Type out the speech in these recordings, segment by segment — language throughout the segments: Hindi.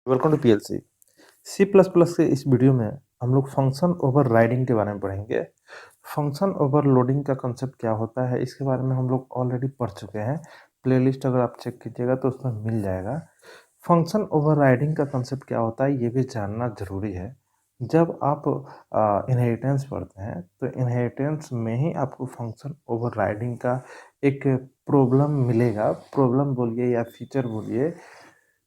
Welcome to PLC. C plus plus के इस वीडियो में हम लोग फंक्शन ओवरराइडिंग के बारे में पढ़ेंगे। फंक्शन ओवरलोडिंग का कंसेप्ट क्या होता है इसके बारे में हम लोग ऑलरेडी पढ़ चुके हैं। प्लेलिस्ट अगर आप चेक कीजिएगा तो उसमें मिल जाएगा। फंक्शन ओवरराइडिंग का कंसेप्ट क्या होता है ये भी जानना ज़रूरी है। जब आप इनहेरिटेंस पढ़ते हैं तो इनहेरिटेंस में ही आपको फंक्शन ओवरराइडिंग का एक प्रॉब्लम मिलेगा। प्रॉब्लम बोलिए या फीचर बोलिए,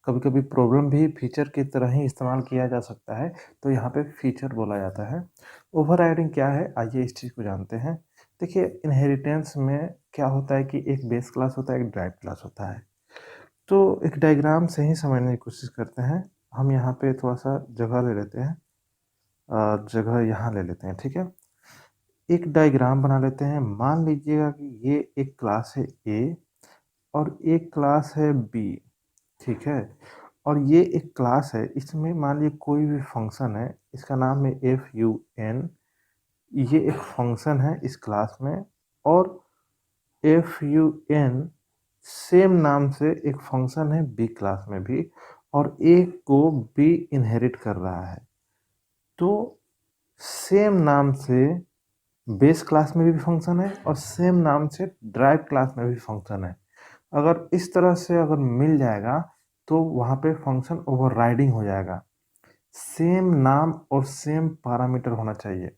कभी कभी प्रॉब्लम भी फीचर की तरह ही इस्तेमाल किया जा सकता है, तो यहाँ पे फीचर बोला जाता है। ओवरराइडिंग क्या है, आइए इस चीज़ को जानते हैं। देखिए, इनहेरिटेंस में क्या होता है कि एक बेस क्लास होता है, एक ड्राइव क्लास होता है। तो एक डायग्राम से ही समझने की कोशिश करते हैं। हम यहाँ पे थोड़ा सा जगह ले लेते हैं, जगह यहाँ ले लेते हैं, ठीक है। एक डायग्राम बना लेते हैं। मान लीजिएगा कि ये एक क्लास है ए और एक क्लास है बी, ठीक है। और ये एक क्लास है, इसमें मान लीजिए कोई भी फंक्शन है, इसका नाम है एफ यू एन। ये एक फंक्शन है इस क्लास में, और एफ यू एन सेम नाम से एक फंक्शन है बी क्लास में भी, और ए को बी इनहेरिट कर रहा है। तो सेम नाम से बेस क्लास में भी फंक्शन है और सेम नाम से ड्राइव क्लास में भी फंक्शन है। अगर इस तरह से अगर मिल जाएगा तो वहाँ पे फंक्शन ओवरराइडिंग हो जाएगा। सेम नाम और सेम पैरामीटर होना चाहिए।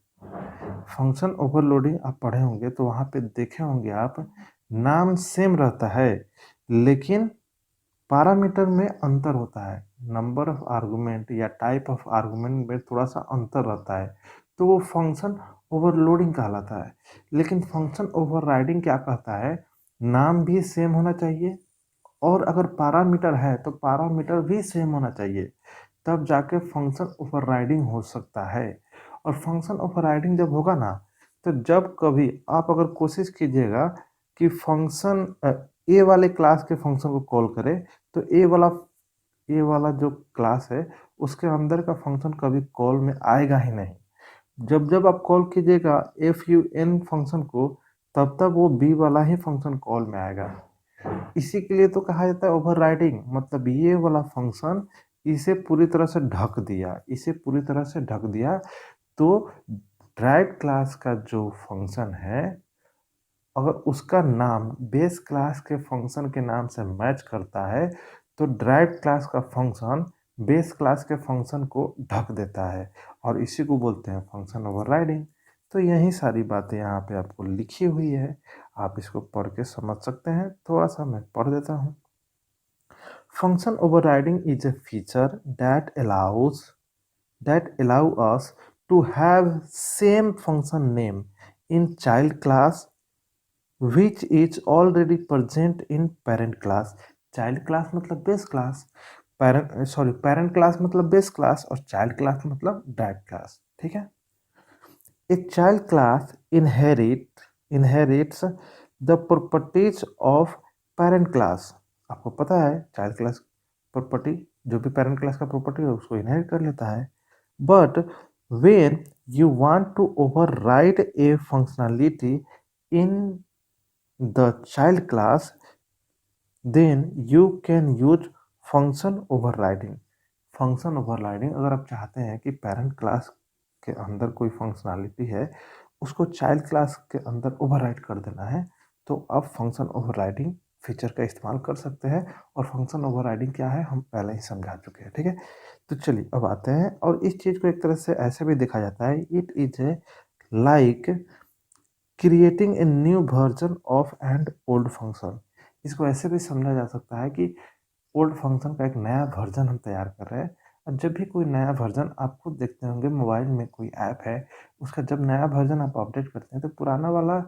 फंक्शन ओवरलोडिंग आप पढ़े होंगे तो वहाँ पे देखे होंगे आप, नाम सेम रहता है लेकिन पैरामीटर में अंतर होता है। नंबर ऑफ आर्गुमेंट या टाइप ऑफ आर्गुमेंट में थोड़ा सा अंतर रहता है, तो वो फंक्शन ओवरलोडिंग कहलाता है। लेकिन फंक्शन ओवरराइडिंग क्या कहता है, नाम भी सेम होना चाहिए और अगर पैरामीटर है तो पैरामीटर भी सेम होना चाहिए, तब जाके फंक्शन ओवरराइडिंग हो सकता है। और फंक्शन ओवरराइडिंग जब होगा ना, तो जब कभी आप अगर कोशिश कीजिएगा कि फंक्शन ए वाले क्लास के फंक्शन को कॉल करे, तो ए वाला जो क्लास है उसके अंदर का फंक्शन कभी कॉल में आएगा ही नहीं। जब जब आप कॉल कीजिएगा एफ यू एन फंक्शन को, तब तक वो बी वाला ही फंक्शन कॉल में आएगा। इसी के लिए तो कहा जाता है ओवरराइडिंग, मतलब ये वाला फंक्शन इसे पूरी तरह से ढक दिया, इसे पूरी तरह से ढक दिया। तो ड्राइव क्लास का जो फंक्शन है, अगर उसका नाम बेस क्लास के फंक्शन के नाम से मैच करता है, तो ड्राइव क्लास का फंक्शन बेस क्लास के फंक्शन को ढक देता है, और इसी को बोलते हैं फंक्शन ओवरराइडिंग। तो यही सारी बातें यहाँ पे आपको लिखी हुई है, आप इसको पढ़ के समझ सकते हैं। थोड़ा सा मैं पढ़ देता हूँ। Function overriding is a feature that allow us to have same function name in child class which is already present in parent class। child class मतलब base class, parent class मतलब base class, और child class मतलब ड्राइव क्लास, ठीक है। A child class inherits the properties of parent class। आपको पता है चाइल्ड क्लास प्रॉपर्टी, जो भी पेरेंट क्लास का प्रॉपर्टी है उसको इनहेरिट कर लेता है। But when you want to override a functionality in the child class, then you can use function overriding। Function overriding, अगर आप चाहते हैं कि पेरेंट क्लास के अंदर कोई फंक्शनैलिटी है उसको चाइल्ड क्लास के अंदर ओवरराइड कर देना है, तो आप फंक्शन ओवरराइडिंग फीचर का इस्तेमाल कर सकते हैं। और फंक्शन ओवरराइडिंग क्या है हम पहले ही समझा चुके हैं, ठीक है। तो चलिए अब आते हैं, और इस चीज़ को एक तरह से ऐसे भी देखा जाता है, it is a like creating a new version of and old function. इसको ऐसे भी समझा जा सकता है कि ओल्ड फंक्शन का एक नया वर्जन हम तैयार कर रहे हैं। और जब भी कोई नया वर्जन आप खुद देखते होंगे, मोबाइल में कोई ऐप है, उसका जब नया वर्जन आप अपडेट करते हैं तो पुराना वाला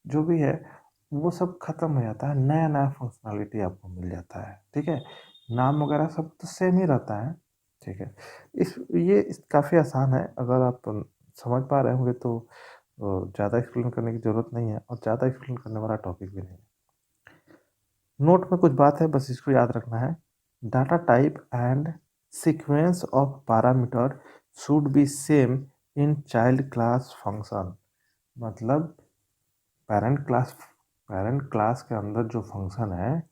जो भी है वो सब खत्म हो जाता है, नया नया फंक्शनैलिटी आपको मिल जाता है, ठीक है। नाम वगैरह सब तो सेम ही रहता है, ठीक है। काफ़ी आसान है, अगर आप समझ पा रहे होंगे तो ज़्यादा एक्सप्लेन करने की ज़रूरत नहीं है, और ज़्यादा एक्सप्लेन करने वाला टॉपिक भी नहीं है। नोट में कुछ बात है, बस इसको याद रखना है। Data type and sequence of parameter should be same in child class function. मतलब पेरेंट क्लास के अंदर जो फंक्शन है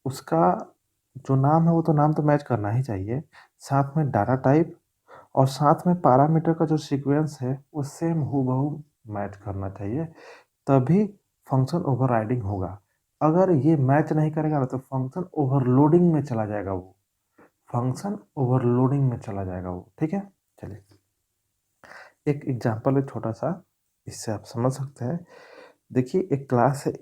उसका जो नाम है वो तो नाम तो मैच करना ही चाहिए, साथ में डाटा टाइप और साथ में पैरामीटर का जो सीक्वेंस है वो सेम हूबहू मैच करना चाहिए, तभी फंक्शन ओवरराइडिंग होगा। अगर ये मैच नहीं करेगा ना तो फंक्शन ओवरलोडिंग में चला जाएगा वो, फंक्शन ओवरलोडिंग में चला जाएगा वो, ठीक है। चलिए एक एग्जांपल है छोटा सा, इससे आप समझ सकते हैं। देखिए एक क्लास है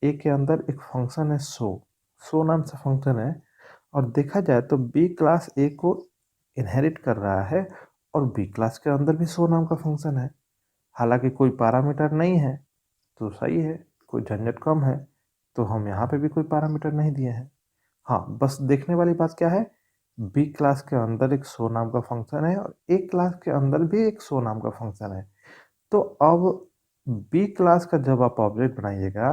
ए के अंदर एक फंक्शन है सो नाम से फंक्शन है, और देखा जाए तो बी क्लास ए को इनहेरिट कर रहा है और बी क्लास के अंदर भी सो नाम का फंक्शन है। हालांकि कोई पैरामीटर नहीं है तो सही है, कोई झंझट कम है, तो हम यहाँ पे भी कोई पैरामीटर नहीं दिए हैं। हाँ, बस देखने वाली बात क्या है, बी क्लास के अंदर एक सो नाम का फंक्शन है और ए क्लास के अंदर भी एक सो नाम का फंक्शन है। तो अब बी क्लास का जब आप ऑब्जेक्ट बनाइएगा,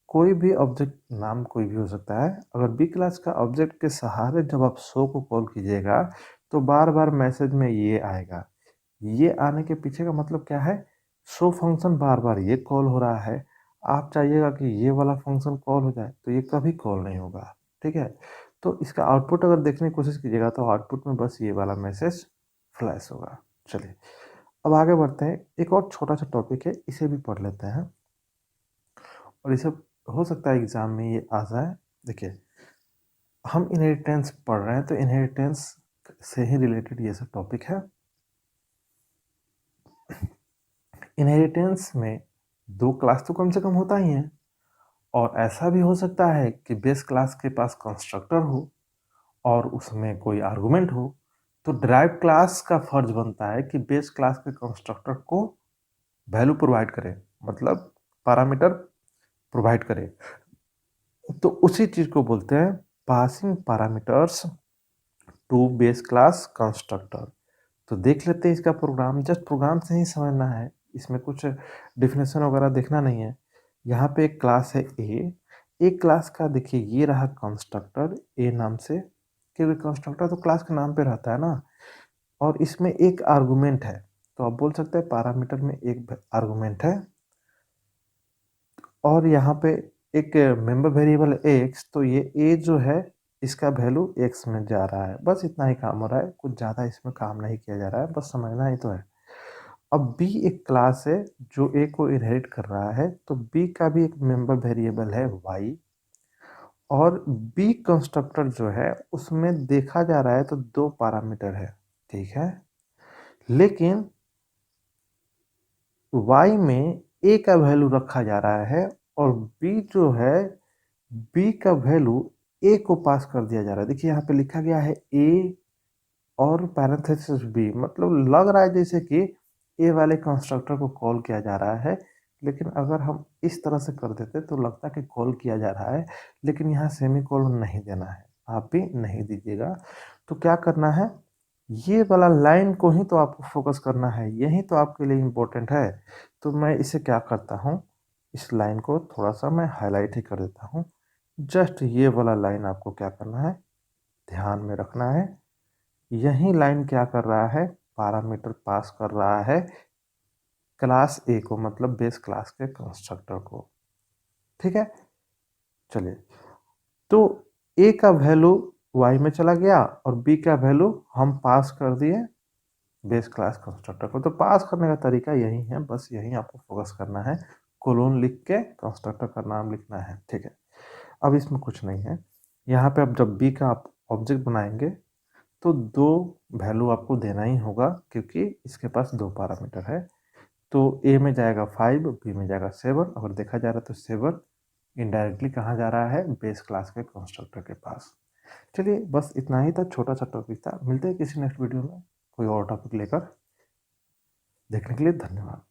कोई भी ऑब्जेक्ट नाम कोई भी हो सकता है, अगर बी क्लास का ऑब्जेक्ट के सहारे जब आप शो को कॉल कीजिएगा तो बार बार मैसेज में ये आएगा। ये आने के पीछे का मतलब क्या है, शो फंक्शन बार बार ये कॉल हो रहा है, आप चाहिएगा कि ये वाला फंक्शन कॉल हो जाए तो ये कभी कॉल नहीं होगा, ठीक है। तो इसका आउटपुट अगर देखने की कोशिश कीजिएगा तो आउटपुट में बस ये वाला मैसेज फ्लैश होगा। चलिए अब आगे बढ़ते हैं, एक और छोटा सा टॉपिक है, इसे भी पढ़ लेते हैं और इसे हो सकता है एग्जाम में ये आ जाए। देखिए हम इनहेरिटेंस पढ़ रहे हैं तो इनहेरिटेंस से ही रिलेटेड ये सब टॉपिक है। इनहेरिटेंस में दो क्लास तो कम से कम होता ही है, और ऐसा भी हो सकता है कि बेस क्लास के पास कंस्ट्रक्टर हो और उसमें कोई आर्गुमेंट हो, तो ड्राइव क्लास का फर्ज बनता है कि बेस क्लास के कंस्ट्रक्टर को वैल्यू प्रोवाइड करे, मतलब पैरामीटर प्रोवाइड करे। तो उसी चीज को बोलते हैं passing parameters to base class constructor. तो देख लेते हैं इसका प्रोग्राम, जस्ट प्रोग्राम से ही समझना है, इसमें कुछ डिफिनेशन वगैरह देखना नहीं है। यहाँ पे एक क्लास है ए क्लास का देखिए ये रहा कंस्ट्रक्टर ए नाम से, क्योंकि कंस्ट्रक्टर तो क्लास के नाम पे रहता है ना, और इसमें एक आर्गुमेंट है, तो आप बोल सकते हैं पैरामीटर में एक आर्गुमेंट है, और यहाँ पे एक मेंबर वेरिएबल एक्स, तो ये ए जो है इसका वैल्यू एक्स में जा रहा है, बस इतना ही काम हो रहा है, कुछ ज़्यादा इसमें काम नहीं किया जा रहा है, बस समझना ही तो है। अब बी एक क्लास है जो ए को इनहेरिट कर रहा है, तो बी का भी एक मेंबर वेरिएबल है वाई, और बी कंस्ट्रक्टर जो है उसमें देखा जा रहा है तो दो पैरामीटर है, ठीक है। लेकिन y में a का वैल्यू रखा जा रहा है और b जो है b का वैल्यू a को पास कर दिया जा रहा है। देखिए यहाँ पे लिखा गया है a और पैरेंथेसिस b, मतलब लग रहा है जैसे कि a वाले कंस्ट्रक्टर को कॉल किया जा रहा है, लेकिन अगर हम इस तरह से कर देते तो लगता कि कॉल किया जा रहा है, लेकिन यहाँ सेमी कॉलन नहीं देना है, आप भी नहीं दीजिएगा। तो क्या करना है, ये वाला लाइन को ही तो आपको फोकस करना है, यही तो आपके लिए इम्पोर्टेंट है। तो मैं इसे क्या करता हूँ, इस लाइन को थोड़ा सा मैं हाईलाइट ही कर देता हूँ। जस्ट ये वाला लाइन आपको क्या करना है, ध्यान में रखना है। यही लाइन क्या कर रहा है, पैरामीटर पास कर रहा है क्लास ए को, मतलब बेस क्लास के कंस्ट्रक्टर को, ठीक है। चलिए तो ए का वैल्यू वाई में चला गया और बी का वैल्यू हम पास कर दिए बेस क्लास कंस्ट्रक्टर को। तो पास करने का तरीका यही है, बस यही आपको फोकस करना है, कोलोन लिख के कंस्ट्रक्टर का नाम लिखना है, ठीक है। अब इसमें कुछ नहीं है, यहाँ पे अब जब बी का आप ऑब्जेक्ट बनाएंगे तो दो वैल्यू आपको देना ही होगा, क्योंकि इसके पास दो पैरामीटर है। तो ए में जाएगा 5, बी में जाएगा 7, अगर देखा जा रहा है तो 7 इनडायरेक्टली कहाँ जा रहा है, बेस क्लास के कंस्ट्रक्टर के पास। चलिए बस इतना ही था, छोटा सा टॉपिक था, मिलते हैं किसी नेक्स्ट वीडियो में कोई और टॉपिक लेकर। देखने के लिए धन्यवाद।